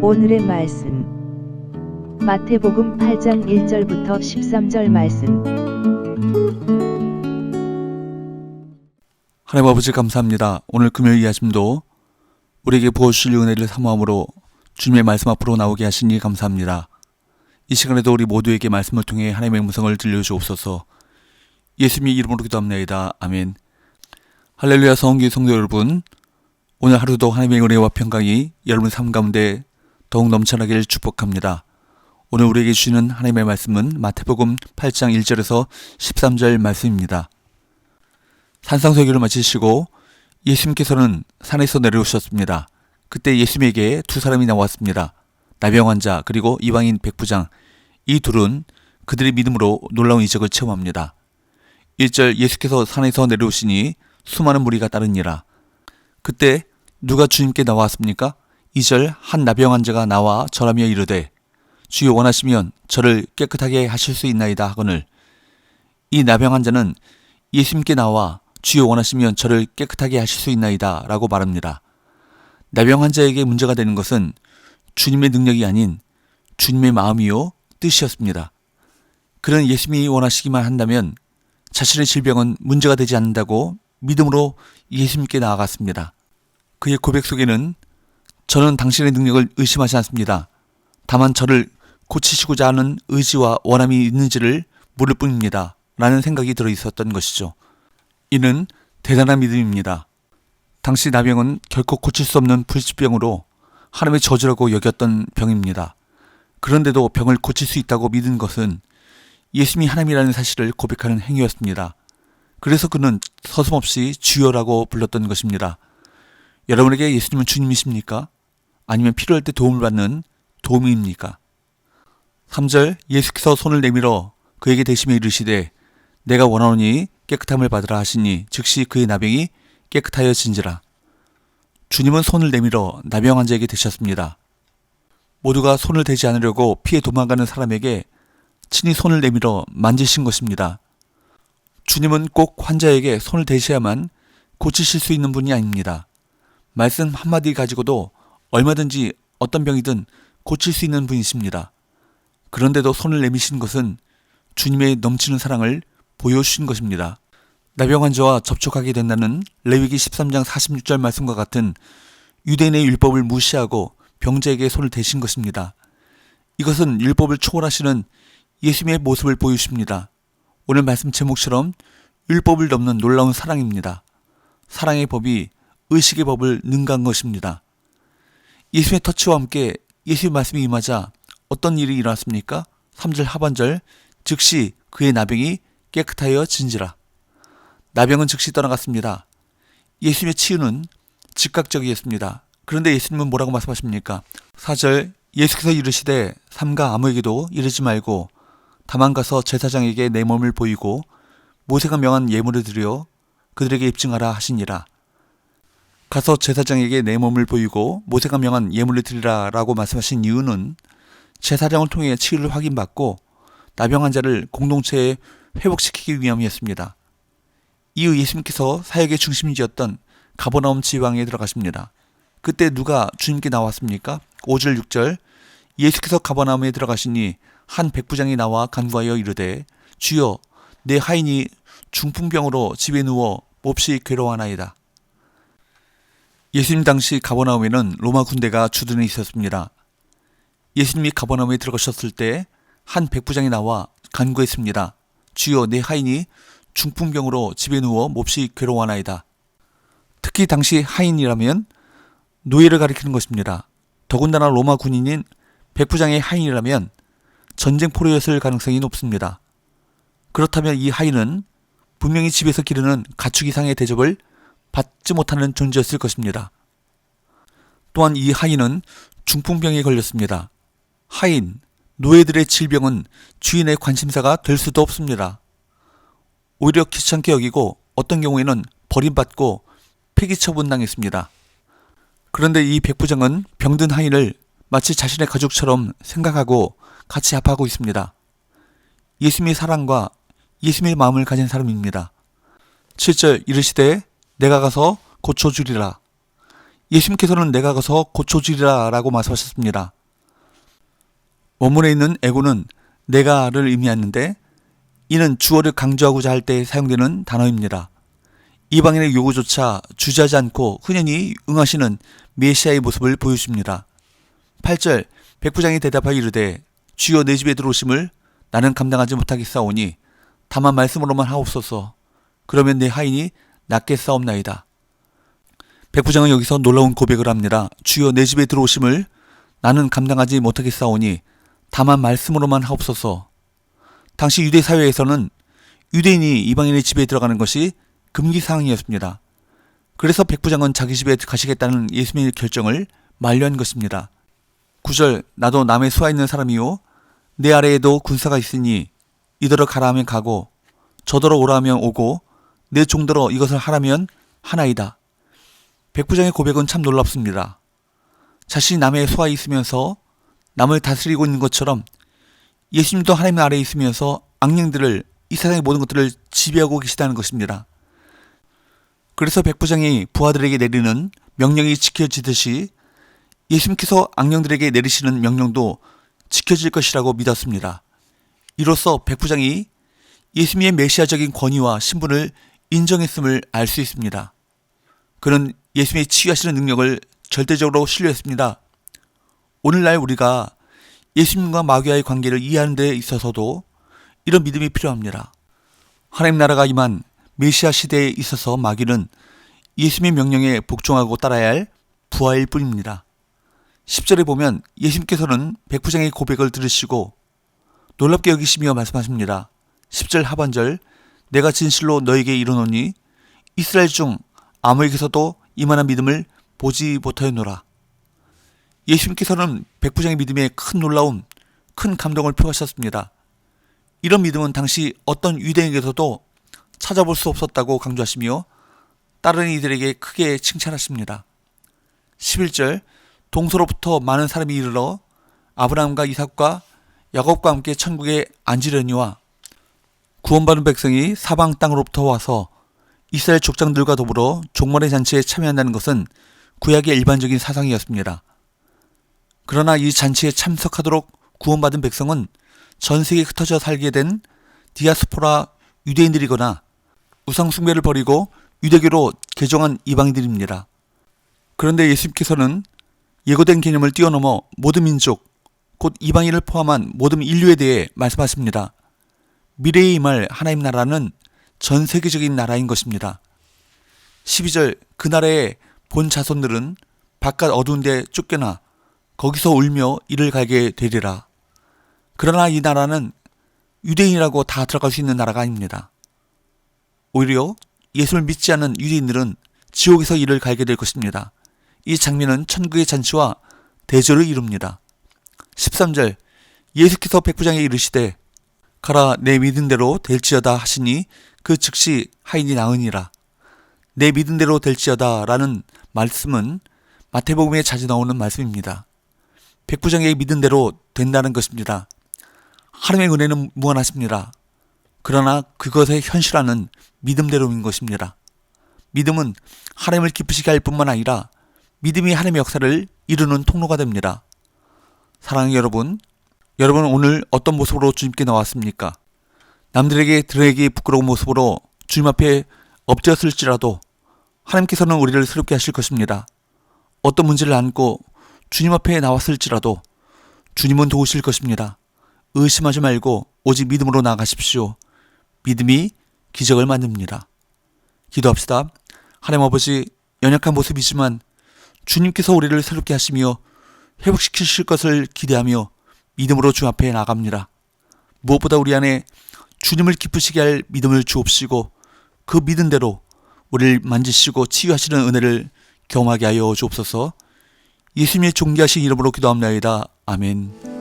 오늘의 말씀 마태복음 8장 1절부터 13절 말씀. 하나님 아버지 감사합니다. 오늘 금요일 이 아침도 우리에게 부어주실 은혜를 사모함으로 주님의 말씀 앞으로 나오게 하시니 감사합니다. 이 시간에도 우리 모두에게 말씀을 통해 하나님의 음성을 들려주옵소서. 예수님의 이름으로 기도합니다. 아멘. 할렐루야. 성기 성도 여러분, 오늘 하루도 하나님의 은혜와 평강이 여러분의 삶 가운데 더욱 넘쳐나길 축복합니다. 오늘 우리에게 주시는 하나님의 말씀은 마태복음 8장 1절에서 13절 말씀입니다. 산상설교를 마치시고 예수님께서는 산에서 내려오셨습니다. 그때 예수님에게 두 사람이 나왔습니다. 나병 환자 그리고 이방인 백부장, 이 둘은 그들의 믿음으로 놀라운 이적을 체험합니다. 1절 예수께서 산에서 내려오시니 수많은 무리가 따르니라. 그때 누가 주님께 나왔습니까? 2절 한 나병 환자가 나와 절하며 이르되 주여 원하시면 저를 깨끗하게 하실 수 있나이다 하거늘. 이 나병 환자는 예수님께 나와 주여 원하시면 저를 깨끗하게 하실 수 있나이다 라고 말합니다. 나병 환자에게 문제가 되는 것은 주님의 능력이 아닌 주님의 마음이요 뜻이었습니다. 그는 예수님이 원하시기만 한다면 자신의 질병은 문제가 되지 않는다고 믿음으로 예수님께 나아갔습니다. 그의 고백 속에는 저는 당신의 능력을 의심하지 않습니다. 다만 저를 고치시고자 하는 의지와 원함이 있는지를 물을 뿐입니다. 라는 생각이 들어있었던 것이죠. 이는 대단한 믿음입니다. 당시 나병은 결코 고칠 수 없는 불치병으로 하나님의 저주라고 여겼던 병입니다. 그런데도 병을 고칠 수 있다고 믿은 것은 예수님이 하나님이라는 사실을 고백하는 행위였습니다. 그래서 그는 서슴없이 주여라고 불렀던 것입니다. 여러분에게 예수님은 주님이십니까? 아니면 필요할 때 도움을 받는 도움입니까? 3절 예수께서 손을 내밀어 그에게 대시며 이르시되 내가 원하노니 깨끗함을 받으라 하시니 즉시 그의 나병이 깨끗하여진지라. 주님은 손을 내밀어 나병 환자에게 대셨습니다. 모두가 손을 대지 않으려고 피해 도망가는 사람에게 친히 손을 내밀어 만지신 것입니다. 주님은 꼭 환자에게 손을 대셔야만 고치실 수 있는 분이 아닙니다. 말씀 한마디 가지고도 얼마든지 어떤 병이든 고칠 수 있는 분이십니다. 그런데도 손을 내미신 것은 주님의 넘치는 사랑을 보여주신 것입니다. 나병 환자와 접촉하게 된다는 레위기 13장 46절 말씀과 같은 유대인의 율법을 무시하고 병자에게 손을 대신 것입니다. 이것은 율법을 초월하시는 예수님의 모습을 보여주십니다. 오늘 말씀 제목처럼 율법을 넘는 놀라운 사랑입니다. 사랑의 법이 의식의 법을 능가한 것입니다. 예수님의 터치와 함께 예수의 말씀이 임하자 어떤 일이 일어났습니까? 3절 하반절 즉시 그의 나병이 깨끗하여 진지라. 나병은 즉시 떠나갔습니다. 예수님의 치유는 즉각적이었습니다. 그런데 예수님은 뭐라고 말씀하십니까? 4절 예수께서 이르시되 삼가 아무에게도 이르지 말고 다만 가서 제사장에게 내 몸을 보이고 모세가 명한 예물을 드려 그들에게 입증하라 하시니라. 가서 제사장에게 내 몸을 보이고 모세가 명한 예물을 드리라 라고 말씀하신 이유는 제사장을 통해 치유를 확인받고 나병 환자를 공동체에 회복시키기 위함이었습니다. 이후 예수님께서 사역의 중심지였던 가버나움 지방에 들어가십니다. 그때 누가 주님께 나왔습니까? 5절 6절 예수께서 가버나움에 들어가시니 한 백부장이 나와 간구하여 이르되 주여 내 하인이 중풍병으로 집에 누워 몹시 괴로워하나이다. 예수님 당시 가버나움에는 로마 군대가 주둔해 있었습니다. 예수님이 가버나움에 들어가셨을 때 한 백부장이 나와 간구했습니다. 주여 내 하인이 중풍병으로 집에 누워 몹시 괴로워하나이다. 특히 당시 하인이라면 노예를 가리키는 것입니다. 더군다나 로마 군인인 백부장의 하인이라면 전쟁 포로였을 가능성이 높습니다. 그렇다면 이 하인은 분명히 집에서 기르는 가축 이상의 대접을 받지 못하는 존재였을 것입니다. 또한 이 하인은 중풍병에 걸렸습니다. 하인, 노예들의 질병은 주인의 관심사가 될 수도 없습니다. 오히려 귀찮게 여기고 어떤 경우에는 버림받고 폐기 처분당했습니다. 그런데 이 백부장은 병든 하인을 마치 자신의 가족처럼 생각하고 같이 합하고 있습니다. 예수님의 사랑과 예수님의 마음을 가진 사람입니다. 7절 이르시되 내가 가서 고쳐주리라. 예수님께서는 내가 가서 고쳐주리라 라고 말씀하셨습니다. 원문에 있는 에고는 내가를 의미하는데 이는 주어를 강조하고자 할 때 사용되는 단어입니다. 이방인의 요구조차 주저하지 않고 흔연히 응하시는 메시아의 모습을 보여줍니다. 8절 백부장이 대답하여 이르되 주여 내 집에 들어오심을 나는 감당하지 못하겠사오니 다만 말씀으로만 하옵소서. 그러면 내 하인이 낫겠사옵나이다. 백부장은 여기서 놀라운 고백을 합니다. 주여 내 집에 들어오심을 나는 감당하지 못하겠사오니 다만 말씀으로만 하옵소서. 당시 유대 사회에서는 유대인이 이방인의 집에 들어가는 것이 금기사항이었습니다. 그래서 백부장은 자기 집에 가시겠다는 예수님의 결정을 만류한 것입니다. 9절 나도 남의 수하 있는 사람이요 내 아래에도 군사가 있으니 이더러 가라 하면 가고 저더러 오라 하면 오고 내 종더러 이것을 하라면 하나이다. 백부장의 고백은 참 놀랍습니다. 자신이 남의 수하에 있으면서 남을 다스리고 있는 것처럼 예수님도 하나님 아래에 있으면서 악령들을 이 세상의 모든 것들을 지배하고 계시다는 것입니다. 그래서 백부장이 부하들에게 내리는 명령이 지켜지듯이 예수님께서 악령들에게 내리시는 명령도 지켜질 것이라고 믿었습니다. 이로써 백부장이 예수님의 메시아적인 권위와 신분을 인정했음을 알 수 있습니다. 그는 예수님의 치유하시는 능력을 절대적으로 신뢰했습니다. 오늘날 우리가 예수님과 마귀와의 관계를 이해하는 데 있어서도 이런 믿음이 필요합니다. 하나님 나라가 임한 메시아 시대에 있어서 마귀는 예수님의 명령에 복종하고 따라야 할 부하일 뿐입니다. 10절에 보면 예수님께서는 백부장의 고백을 들으시고 놀랍게 여기시며 말씀하십니다. 10절 하반절 내가 진실로 너에게 이르노니 이스라엘 중 아무에게서도 이만한 믿음을 보지 못하였노라. 예수님께서는 백부장의 믿음에 큰 놀라움, 큰 감동을 표하셨습니다. 이런 믿음은 당시 어떤 유대인에게서도 찾아볼 수 없었다고 강조하시며 다른 이들에게 크게 칭찬하십니다. 11절 동서로부터 많은 사람이 이르러 아브라함과 이삭과 야곱과 함께 천국에 앉으려니와 구원받은 백성이 사방 땅으로부터 와서 이스라엘 족장들과 더불어 종말의 잔치에 참여한다는 것은 구약의 일반적인 사상이었습니다. 그러나 이 잔치에 참석하도록 구원받은 백성은 전 세계에 흩어져 살게 된 디아스포라 유대인들이거나 우상숭배를 버리고 유대교로 개종한 이방인들입니다. 그런데 예수님께서는 예고된 개념을 뛰어넘어 모든 민족, 곧 이방인을 포함한 모든 인류에 대해 말씀하십니다. 미래에 임할 하나님 나라는 전 세계적인 나라인 것입니다. 12절 그 나라의 본 자손들은 바깥 어두운 데 쫓겨나 거기서 울며 이를 갈게 되리라. 그러나 이 나라는 유대인이라고 다 들어갈 수 있는 나라가 아닙니다. 오히려 예수를 믿지 않는 유대인들은 지옥에서 이를 갈게 될 것입니다. 이 장면은 천국의 잔치와 대조를 이룹니다. 13절 예수께서 백부장에 이르시되 가라 내 믿은 대로 될지어다 하시니 그 즉시 하인이 나으니라. 내 믿은 대로 될지어다 라는 말씀은 마태복음에 자주 나오는 말씀입니다. 백부장의 믿은 대로 된다는 것입니다. 하나님의 은혜는 무한하십니다. 그러나 그것의 현실화는 믿음대로인 것입니다. 믿음은 하나님을 기쁘시게 할 뿐만 아니라 믿음이 하나님의 역사를 이루는 통로가 됩니다. 사랑하는 여러분 오늘 어떤 모습으로 주님께 나왔습니까? 남들에게 드러내기 부끄러운 모습으로 주님 앞에 엎드렸을지라도 하나님께서는 우리를 새롭게 하실 것입니다. 어떤 문제를 안고 주님 앞에 나왔을지라도 주님은 도우실 것입니다. 의심하지 말고 오직 믿음으로 나아가십시오. 믿음이 기적을 만듭니다. 기도합시다. 하나님 아버지, 연약한 모습이지만 주님께서 우리를 새롭게 하시며 회복시키실 것을 기대하며 믿음으로 주 앞에 나갑니다. 무엇보다 우리 안에 주님을 기쁘시게 할 믿음을 주옵시고 그 믿은 대로 우리를 만지시고 치유하시는 은혜를 경험하게 하여 주옵소서. 예수님의 존귀하신 이름으로 기도합나이다. 아멘.